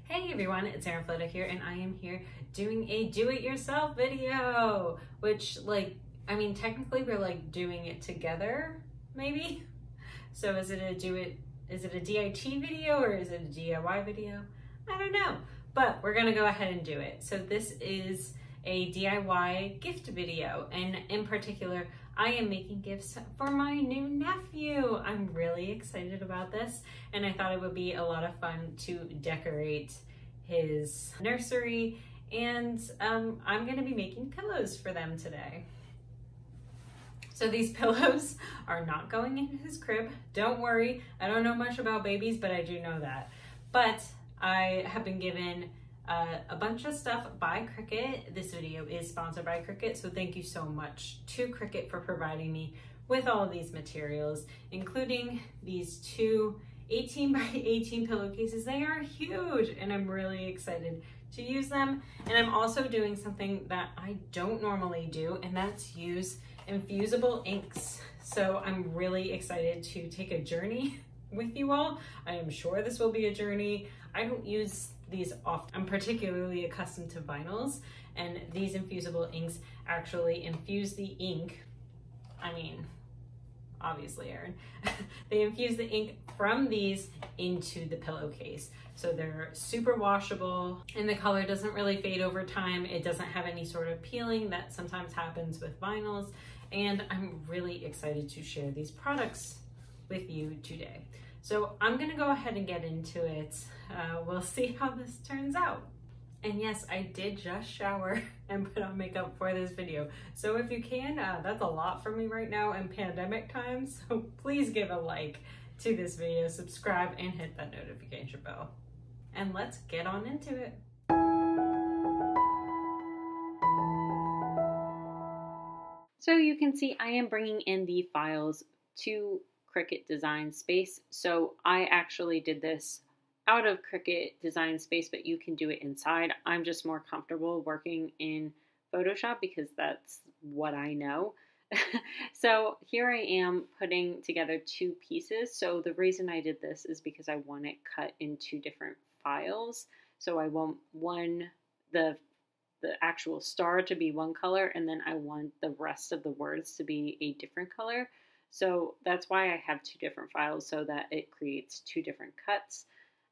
Hey everyone, it's Erin Flota here, and I am here doing a do-it-yourself video, which technically we're doing it together, maybe? So is it a DIT video or is it a DIY video? I don't know, but we're gonna go ahead and do it. So this is a DIY gift video, and in particular, I am making gifts for my new nephew. I'm really excited about this, and I thought it would be a lot of fun to decorate his nursery, and I'm gonna be making pillows for them today. So these pillows are not going in his crib. Don't worry, I don't know much about babies, but I do know that. But I have been given a bunch of stuff by Cricut. This video is sponsored by Cricut, so thank you so much to Cricut for providing me with all of these materials, including these two 18 by 18 pillowcases. They are huge, and I'm really excited to use them. And I'm also doing something that I don't normally do, and that's use infusible inks. So I'm really excited to take a journey with you all. I am sure this will be a journey. I don't use these often. I'm particularly accustomed to vinyls, and these infusible inks actually infuse the ink. I mean, obviously, Erin. They infuse the ink from these into the pillowcase. So they're super washable, and the color doesn't really fade over time. It doesn't have any sort of peeling that sometimes happens with vinyls. And I'm really excited to share these products with you today. So I'm gonna go ahead and get into it. We'll see how this turns out. And yes, I did just shower and put on makeup for this video. So if you can, that's a lot for me right now in pandemic times. So please give a like to this video, subscribe, and hit that notification bell. And let's get on into it. So you can see I am bringing in the files to Cricut Design Space. So I actually did this out of Cricut Design Space, but you can do it inside. I'm just more comfortable working in Photoshop because that's what I know. So here I am putting together two pieces. So the reason I did this is because I want it cut in two different files. So I want the actual star to be one color, and then I want the rest of the words to be a different color. So that's why I have two different files, so that it creates two different cuts.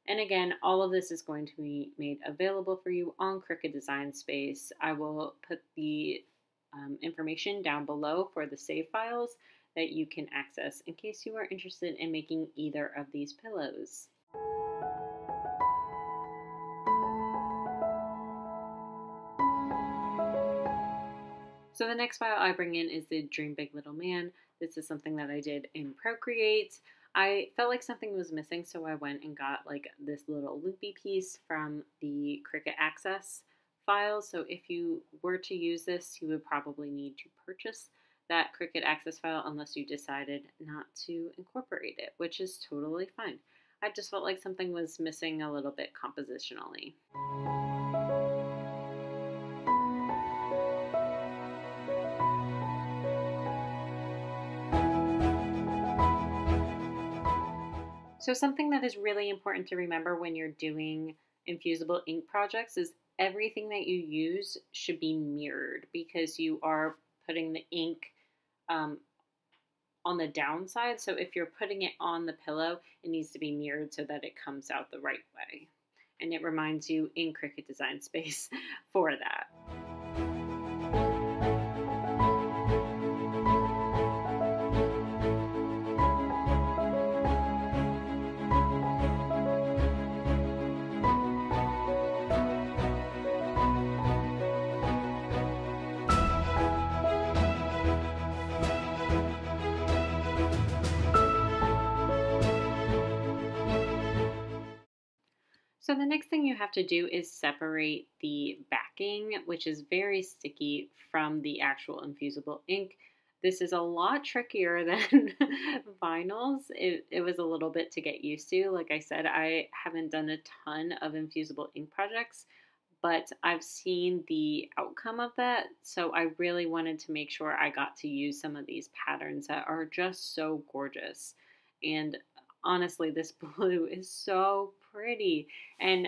And again, all of this is going to be made available for you on Cricut Design Space. I will put the information down below for the save files that you can access in case you are interested in making either of these pillows. So the next file I bring in is the Dream Big Little Man. This is something that I did in Procreate. I felt like something was missing, so I went and got this little loopy piece from the Cricut Access file. So if you were to use this, you would probably need to purchase that Cricut Access file unless you decided not to incorporate it, which is totally fine. I just felt like something was missing a little bit compositionally. So something that is really important to remember when you're doing infusible ink projects is everything that you use should be mirrored, because you are putting the ink on the downside. So if you're putting it on the pillow, it needs to be mirrored so that it comes out the right way. And it reminds you in Cricut Design Space for that. So the next thing you have to do is separate the backing, which is very sticky, from the actual infusible ink. This is a lot trickier than vinyls. It was a little bit to get used to. Like I said, I haven't done a ton of infusible ink projects, but I've seen the outcome of that. So I really wanted to make sure I got to use some of these patterns that are just so gorgeous. And honestly, this blue is so pretty. And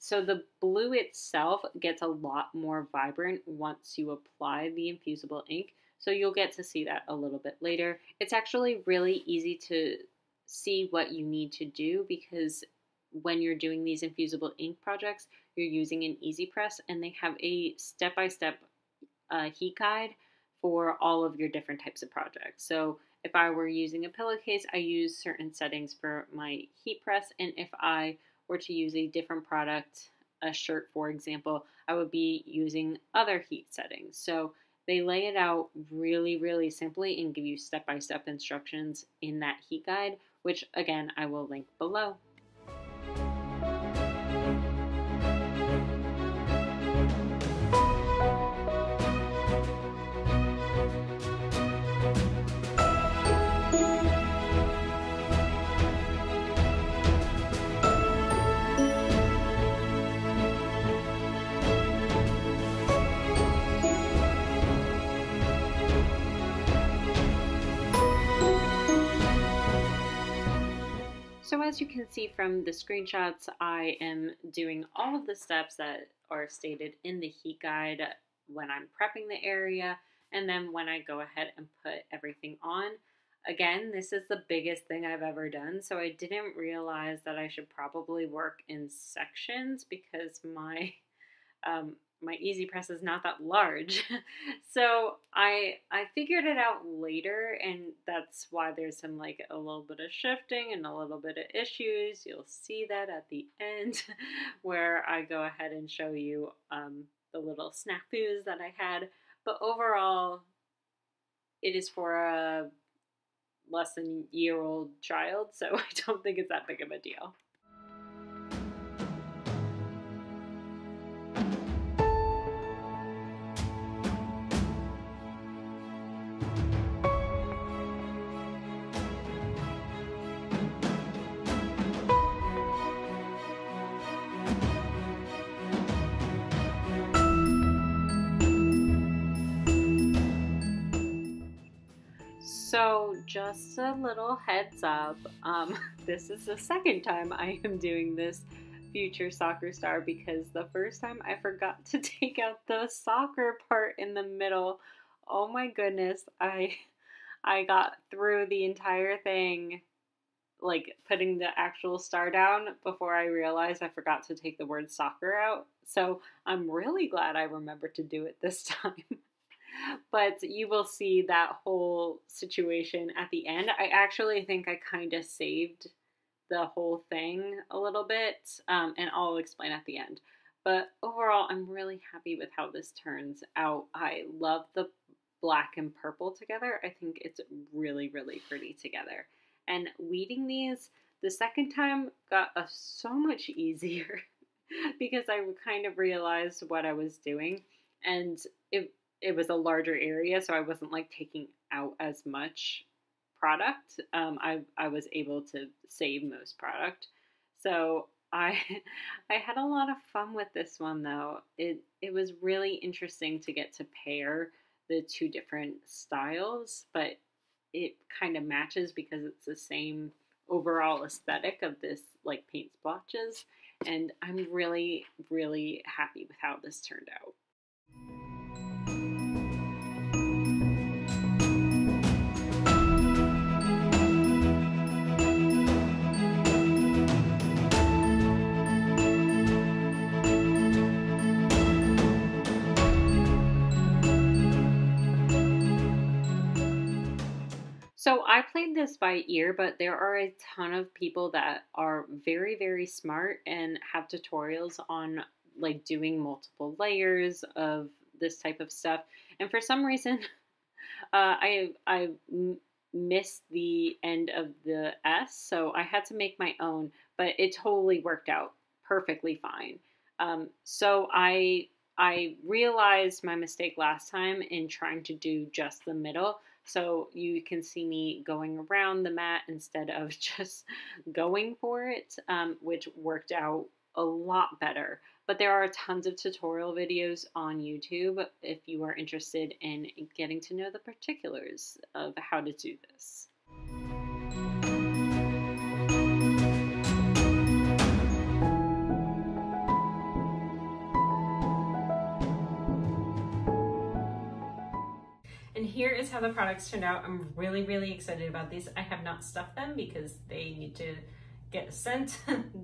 So the blue itself gets a lot more vibrant once you apply the infusible ink. So you'll get to see that a little bit later. It's actually really easy to see what you need to do because when you're doing these infusible ink projects, you're using an EasyPress and they have a step-by-step heat guide for all of your different types of projects. So if I were using a pillowcase, I use certain settings for my heat press, and if I were to use a different product, a shirt for example, I would be using other heat settings. So they lay it out really, really simply and give you step-by-step instructions in that heat guide, which again, I will link below. So as you can see from the screenshots, I am doing all of the steps that are stated in the heat guide when I'm prepping the area, and then when I go ahead and put everything on. Again, this is the biggest thing I've ever done, so I didn't realize that I should probably work in sections because my my EasyPress is not that large. So I figured it out later, and that's why there's some like a little bit of shifting and a little bit of issues. You'll see that at the end where I go ahead and show you the little snafus that I had. But overall, it is for a less than year-old child, so I don't think it's that big of a deal. So just a little heads up, this is the second time I am doing this future soccer star because the first time I forgot to take out the soccer part in the middle. Oh my goodness, I got through the entire thing, like putting the actual star down before I realized I forgot to take the word soccer out. So I'm really glad I remembered to do it this time. But you will see that whole situation at the end. I actually think I kind of saved the whole thing a little bit, and I'll explain at the end. But overall, I'm really happy with how this turns out. I love the black and purple together. I think it's really, really pretty together. And weeding these, the second time got so much easier because I kind of realized what I was doing, and it was a larger area, so I wasn't like taking out as much product. I was able to save most product. So I had a lot of fun with this one though. It was really interesting to get to pair the two different styles, but it kind of matches because it's the same overall aesthetic of this like paint splotches. And I'm really, really happy with how this turned out. So I played this by ear, but there are a ton of people that are very, very smart and have tutorials on like doing multiple layers of this type of stuff. And for some reason, I missed the end of the S, so I had to make my own, but it totally worked out perfectly fine. So I realized my mistake last time in trying to do just the middle. So you can see me going around the mat instead of just going for it, which worked out a lot better. But there are tons of tutorial videos on YouTube if you are interested in getting to know the particulars of how to do this. here is how the products turned out. I'm really, really excited about these. I have not stuffed them because they need to get sent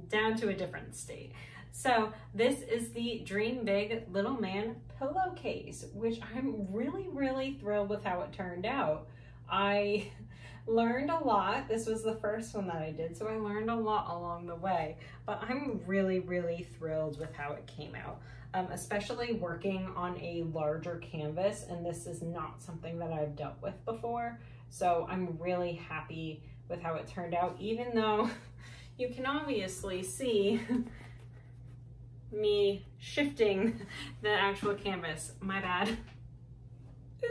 down to a different state. So this is the Dream Big Little Man pillowcase, which I'm really, really thrilled with how it turned out. I learned a lot. This was the first one that I did, so I learned a lot along the way, but I'm really, really thrilled with how it came out, especially working on a larger canvas, and this is not something that I've dealt with before, so I'm really happy with how it turned out, even though you can obviously see me shifting the actual canvas. My bad.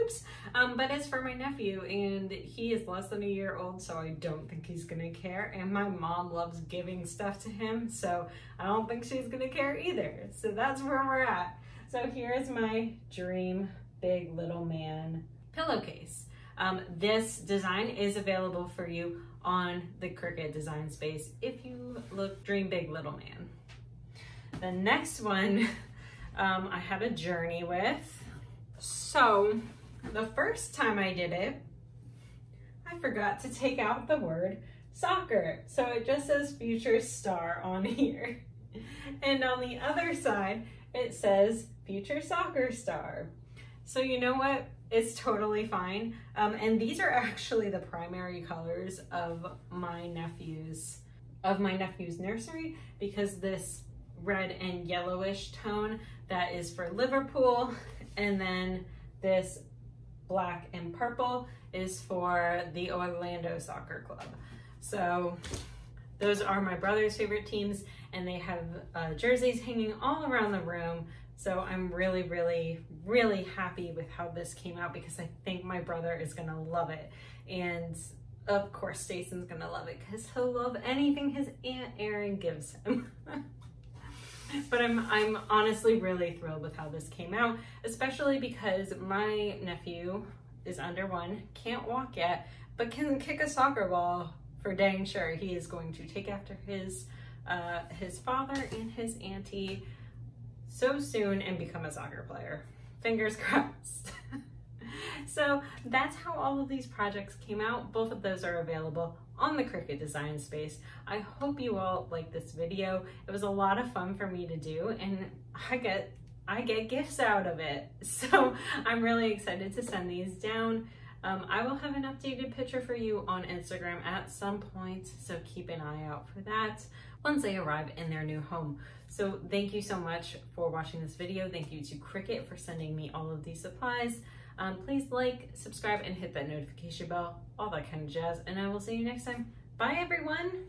Oops. But it's for my nephew, and he is less than a year old, so I don't think he's gonna care. And my mom loves giving stuff to him, so I don't think she's gonna care either. So that's where we're at. So here's my Dream Big Little Man pillowcase. This design is available for you on the Cricut design space if you look Dream Big Little Man. The next one I had a journey with. So the first time I did it, I forgot to take out the word soccer. So it just says future star on here. And on the other side, it says future soccer star. So you know what? It's totally fine. And these are actually the primary colors of my nephew's nursery, because this red and yellowish tone, that is for Liverpool, and then this black and purple is for the Orlando Soccer Club. So those are my brother's favorite teams, and they have jerseys hanging all around the room. So I'm really, really, really happy with how this came out, because I think my brother is gonna love it. And of course, Stayson's gonna love it because he'll love anything his Aunt Erin gives him. But I'm honestly really thrilled with how this came out, especially because my nephew is under 1, can't walk yet, but can kick a soccer ball for dang sure. He is going to take after his father and his auntie so soon and become a soccer player. Fingers crossed. So that's how all of these projects came out. Both of those are available on the Cricut design space. I hope you all like this video. It was a lot of fun for me to do, and I get gifts out of it. So I'm really excited to send these down. I will have an updated picture for you on Instagram at some point, so keep an eye out for that once they arrive in their new home. So thank you so much for watching this video. Thank you to Cricut for sending me all of these supplies. Please like, subscribe, and hit that notification bell, all that kind of jazz, and I will see you next time. Bye, everyone.